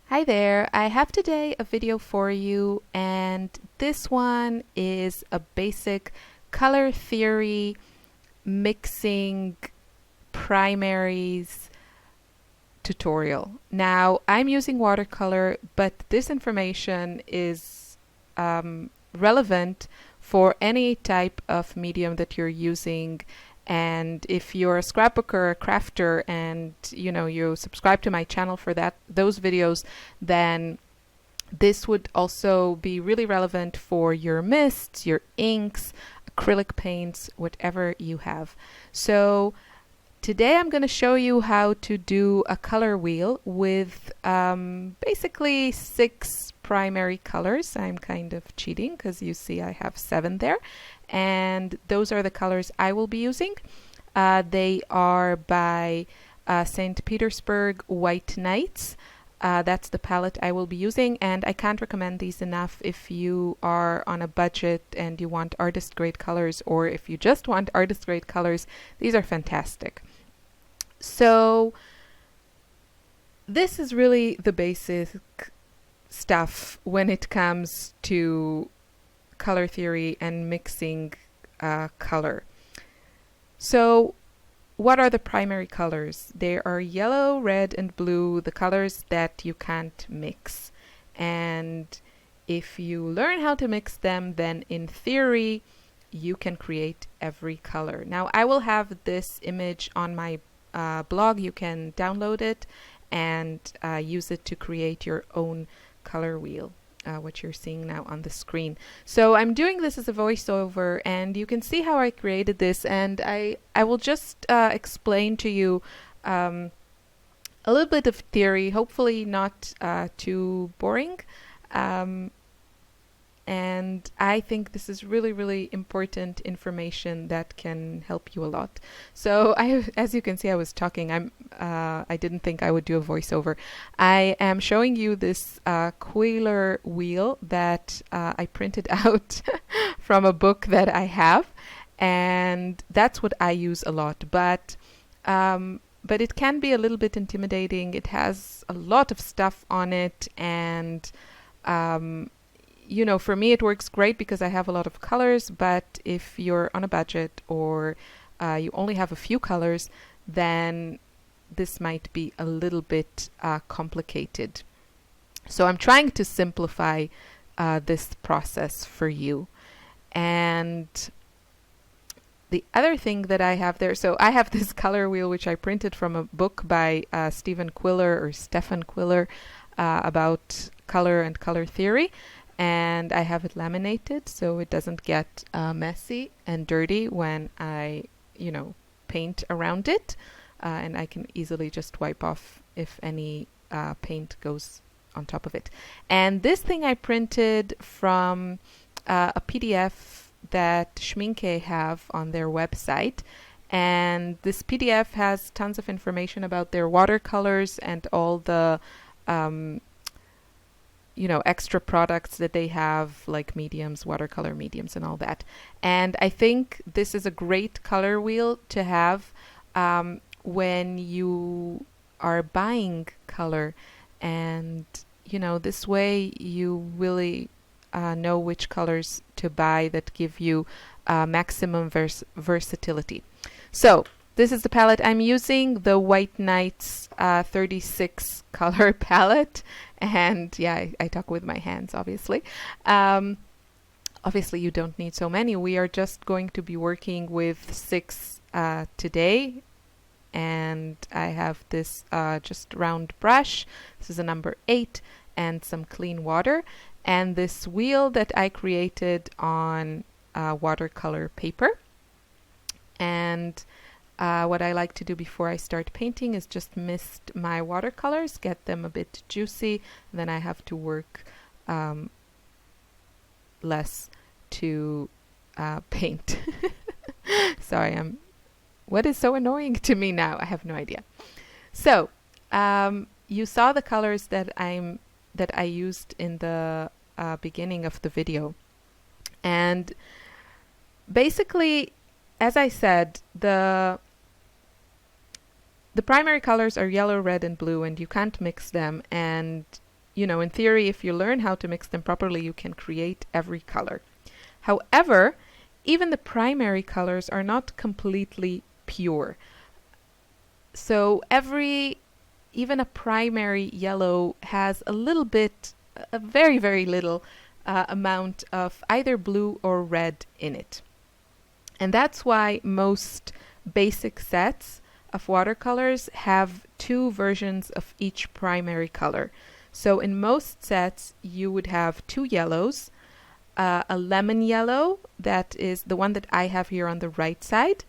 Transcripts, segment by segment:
Hi there, I have today a video for you, and this one is a basic color theory mixing primaries tutorial. Now, I'm using watercolor, but this information is relevant for any type of medium that you're using. And if you're a scrapbooker or a crafter and you subscribe to my channel for those videos, then this would also be really relevant for your mists, your inks, acrylic paints, whatever you have. So today I'm going to show you how to do a color wheel with basically 6 primary colors. I'm kind of cheating because you see I have 7 there, and those are the colors I will be using. They are by St. Petersburg White Knights. That's the palette I will be using, and I can't recommend these enough if you are on a budget and you want artist grade colors, or if you just want artist grade colors. These are fantastic. So this is really the basic stuff when it comes to color theory and mixing color. So what are the primary colors? They are yellow, red, and blue, the colors that you can't mix. And if you learn how to mix them, then in theory, you can create every color. Now, I will have this image on my blog. You can download it and use it to create your own color wheel, what you're seeing now on the screen. So I'm doing this as a voiceover, and you can see how I created this, and I will just explain to you a little bit of theory, hopefully not too boring. And I think this is really, really important information that can help you a lot. So as you can see, I was talking. I didn't think I would do a voiceover. I am showing you this Quailer wheel that I printed out from a book that I have, and that's what I use a lot. But it can be a little bit intimidating. It has a lot of stuff on it, and for me it works great because I have a lot of colors, but if you're on a budget or you only have a few colors, then this might be a little bit complicated. So I'm trying to simplify this process for you. And the other thing that I have there, so I have this color wheel which I printed from a book by Stephen Quiller about color and color theory. And I have it laminated so it doesn't get messy and dirty when I, paint around it. And I can easily just wipe off if any paint goes on top of it. And this thing I printed from a PDF that Schminke have on their website. And this PDF has tons of information about their watercolors and all the extra products that they have, like mediums, watercolor mediums, and all that. And I think this is a great color wheel to have when you are buying color. And, this way you really know which colors to buy that give you maximum versatility. So this is the palette I'm using, the White Knights 36 color palette. And yeah, I talk with my hands, obviously. Obviously, you don't need so many. We are just going to be working with 6 today. And I have this just round brush. This is a number 8 and some clean water. And this wheel that I created on watercolor paper. And what I like to do before I start painting is just mist my watercolors, get them a bit juicy, and then I have to work less to paint. Sorry, what is so annoying to me now? I have no idea. So you saw the colors that I used in the beginning of the video, and basically, as I said, the primary colors are yellow, red, and blue, and you can't mix them. And in theory, if you learn how to mix them properly, you can create every color. However, even the primary colors are not completely pure. So even a primary yellow has a little bit, a very, very little amount of either blue or red in it. And that's why most basic sets of watercolors have two versions of each primary color. So in most sets, you would have two yellows, a lemon yellow, that is the one that I have here on the right side.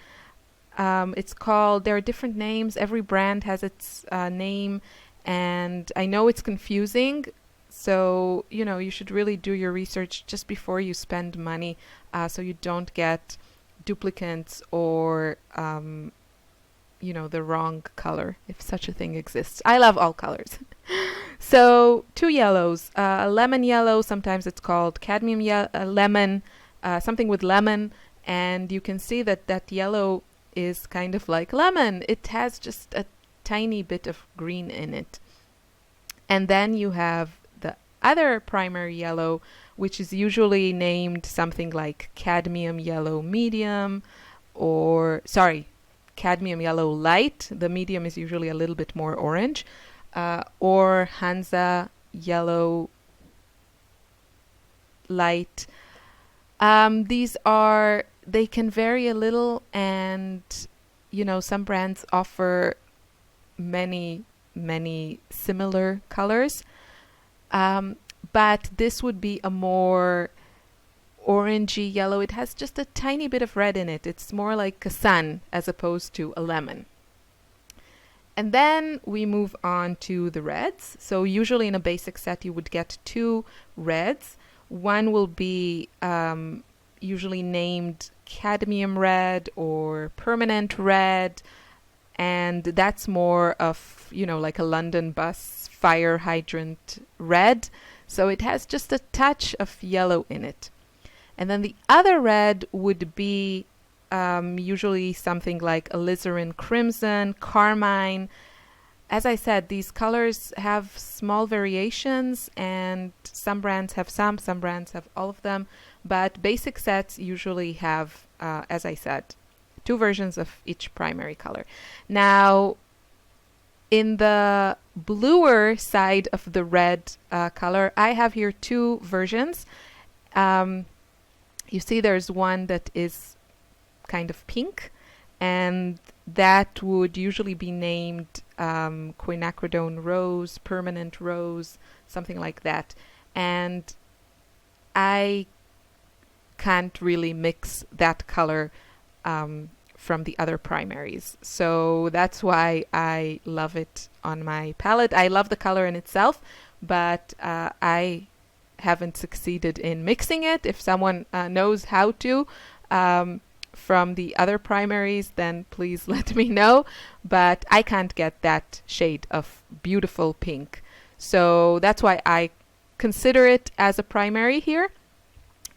There are different names. Every brand has its name, and I know it's confusing. So, you should really do your research just before you spend money, so you don't get duplicates or, the wrong color, if such a thing exists. I love all colors. So, two yellows. A lemon yellow, sometimes it's called cadmium lemon, something with lemon, and you can see that yellow is kind of like lemon. It has just a tiny bit of green in it. And then you have the other primary yellow, which is usually named something like cadmium yellow medium, cadmium yellow light. The medium is usually a little bit more orange, or Hansa yellow light. They can vary a little, and some brands offer many similar colors, but this would be a more orangey yellow. It has just a tiny bit of red in it. It's more like a sun as opposed to a lemon. And then we move on to the reds. So usually in a basic set you would get two reds. One will be usually named cadmium red or permanent red, and that's more of, like a London bus fire hydrant red. So it has just a touch of yellow in it. And then the other red would be usually something like alizarin crimson, carmine. As I said, these colors have small variations, and some brands have some brands have all of them. But basic sets usually have, as I said, two versions of each primary color. Now, in the bluer side of the red color, I have here two versions. You see there's one that is kind of pink, and that would usually be named quinacridone rose, permanent rose, something like that. And I can't really mix that color from the other primaries. So that's why I love it on my palette. I love the color in itself, but I haven't succeeded in mixing it. If someone knows how to from the other primaries, then please let me know. But I can't get that shade of beautiful pink. So that's why I consider it as a primary here.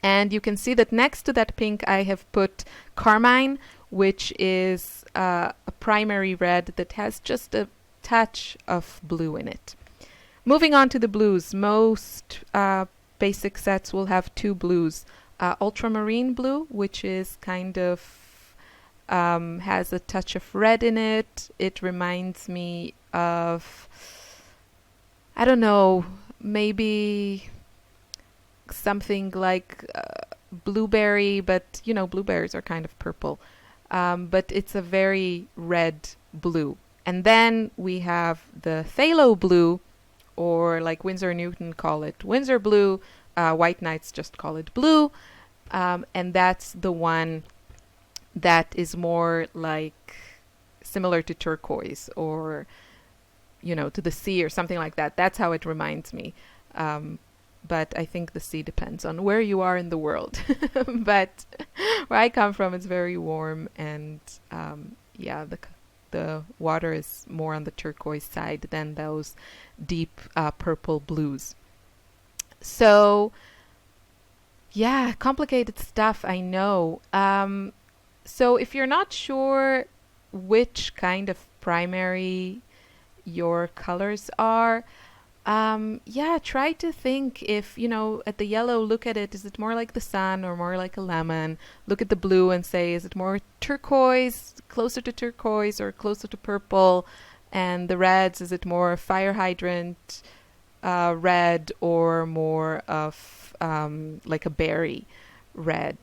And you can see that next to that pink I have put carmine, which is a primary red that has just a touch of blue in it. Moving on to the blues, most basic sets will have two blues. Ultramarine Blue, which is kind of has a touch of red in it. It reminds me of, I don't know, maybe something like blueberry, but blueberries are kind of purple. But it's a very red blue. And then we have the Phthalo Blue, or like Winsor Newton call it Windsor Blue. White Knights just call it blue. And that's the one that is more like similar to turquoise, or to the sea or something like that. That's how it reminds me. But I think the sea depends on where you are in the world. But where I come from, it's very warm, and the water is more on the turquoise side than those deep purple blues. So, yeah, complicated stuff, I know. So if you're not sure which kind of primary your colors are, Yeah, try to think if, at the yellow, look at it. Is it more like the sun or more like a lemon? Look at the blue and say, is it more turquoise, closer to turquoise or closer to purple? And the reds, is it more fire hydrant red or more of like a berry red?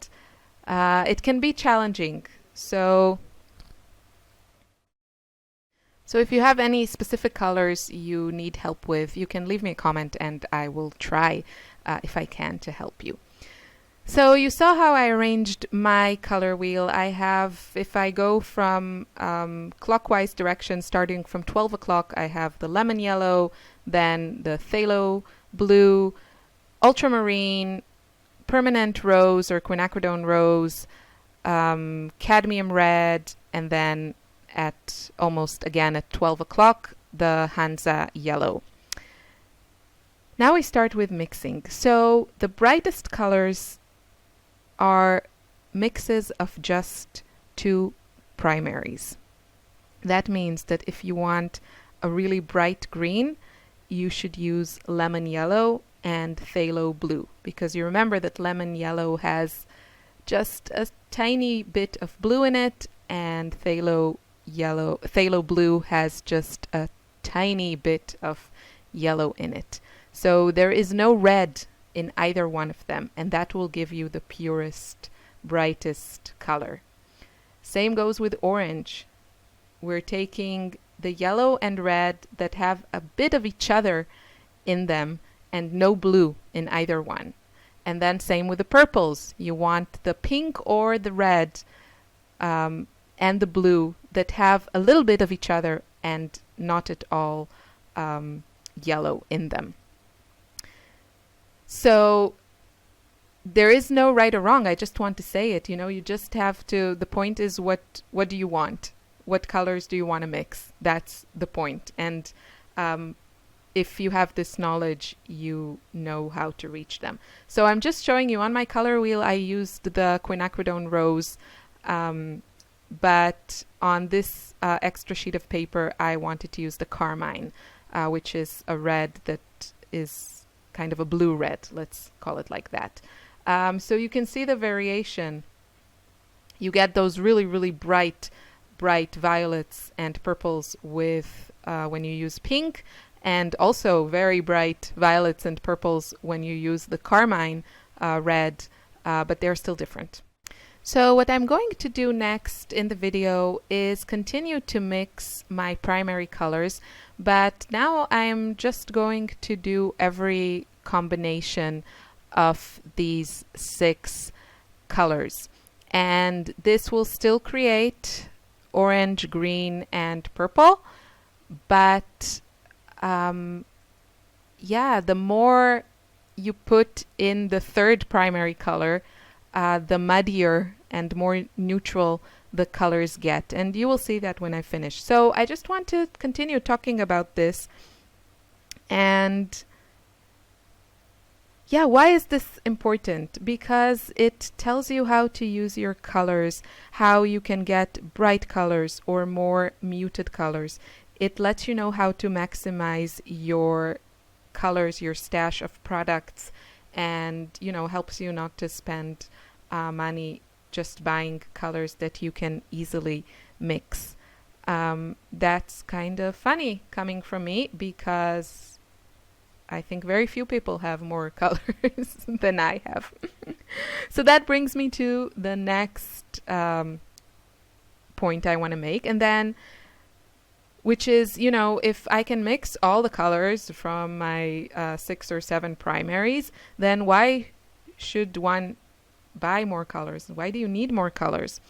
It can be challenging. So if you have any specific colors you need help with, you can leave me a comment and I will try, if I can, to help you. So you saw how I arranged my color wheel. I have, if I go from clockwise direction, starting from 12 o'clock, I have the lemon yellow, then the phthalo blue, ultramarine, permanent rose or quinacridone rose, cadmium red, and then at almost again at 12 o'clock, the Hansa yellow. Now we start with mixing. So the brightest colors are mixes of just two primaries. That means that if you want a really bright green, you should use lemon yellow and phthalo blue, because you remember that lemon yellow has just a tiny bit of blue in it, and phthalo blue has just a tiny bit of yellow in it. So there is no red in either one of them, and that will give you the purest, brightest color. Same goes with orange. We're taking the yellow and red that have a bit of each other in them and no blue in either one. And then same with the purples. You want the pink or the red and the blue that have a little bit of each other and not at all yellow in them. So there is no right or wrong. I just want to say it. You just have to, the point is what do you want? What colors do you want to mix? That's the point. And if you have this knowledge, you know how to reach them. So I'm just showing you on my color wheel, I used the quinacridone rose, but on this extra sheet of paper, I wanted to use the carmine, which is a red that is kind of a blue red, let's call it like that. So you can see the variation. You get those really, really bright violets and purples with when you use pink, and also very bright violets and purples when you use the carmine red, but they're still different. So what I'm going to do next in the video is continue to mix my primary colors, but now I'm just going to do every combination of these 6 colors. And this will still create orange, green, and purple, but yeah, the more you put in the 3rd primary color, the muddier and more neutral the colors get. And you will see that when I finish. So I just want to continue talking about this. And yeah, why is this important? Because it tells you how to use your colors, how you can get bright colors or more muted colors. It lets you know how to maximize your colors, your stash of products, and helps you not to spend money just buying colors that you can easily mix. That's kind of funny coming from me, because I think very few people have more colors than I have. So that brings me to the next point I want to make, and then which is, if I can mix all the colors from my 6 or 7 primaries, then why should one buy more colors? Why do you need more colors?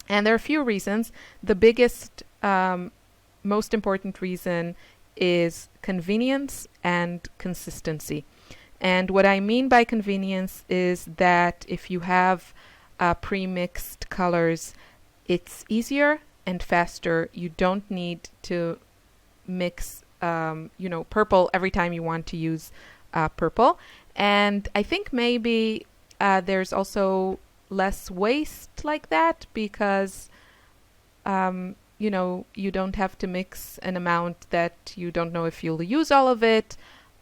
And there are a few reasons. The biggest, most important reason is convenience and consistency. And what I mean by convenience is that if you have pre-mixed colors, it's easier and faster. You don't need to mix, purple every time you want to use purple. And I think maybe there's also less waste like that, because you don't have to mix an amount that you don't know if you'll use all of it.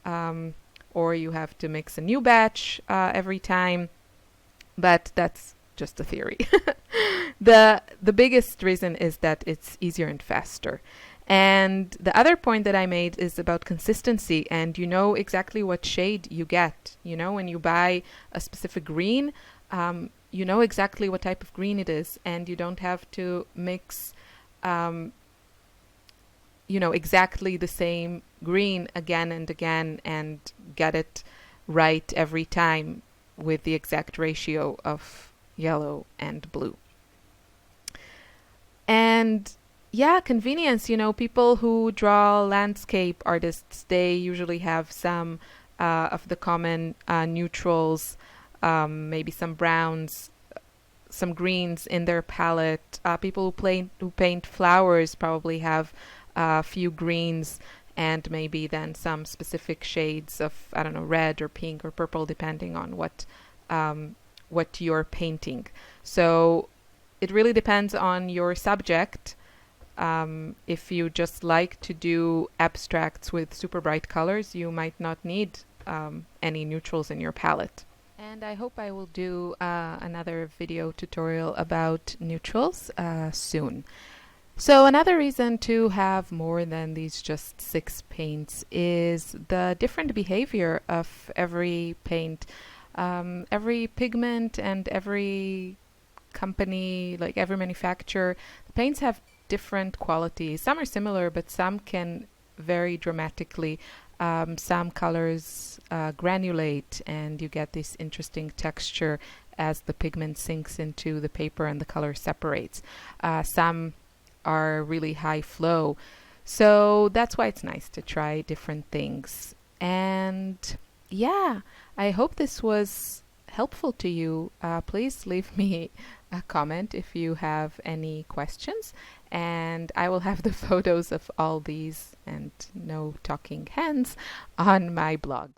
or you have to mix a new batch every time, but that's just a theory. The biggest reason is that it's easier and faster. And the other point that I made is about consistency, and you know exactly what shade you get. You know, when you buy a specific green, you know exactly what type of green it is, and you don't have to mix you know, exactly the same green again and again and get it right every time with the exact ratio of yellow and blue. And yeah, convenience, you know, people who draw landscape artists, they usually have some of the common neutrals, maybe some browns, some greens in their palette. People who paint flowers probably have a few greens and maybe then some specific shades of, I don't know, red or pink or purple, depending on what you're painting. So it really depends on your subject. If you just like to do abstracts with super bright colors, you might not need any neutrals in your palette. And I hope I will do another video tutorial about neutrals soon. So another reason to have more than these just 6 paints is the different behavior of every paint. Every pigment and every company, like every manufacturer, the paints have different qualities. Some are similar, but some can vary dramatically. Some colors granulate and you get this interesting texture as the pigment sinks into the paper and the color separates. Some are really high flow. So that's why it's nice to try different things. And yeah, I hope this was helpful to you. Please leave me a comment if you have any questions, and I will have the photos of all these and no talking hands on my blog.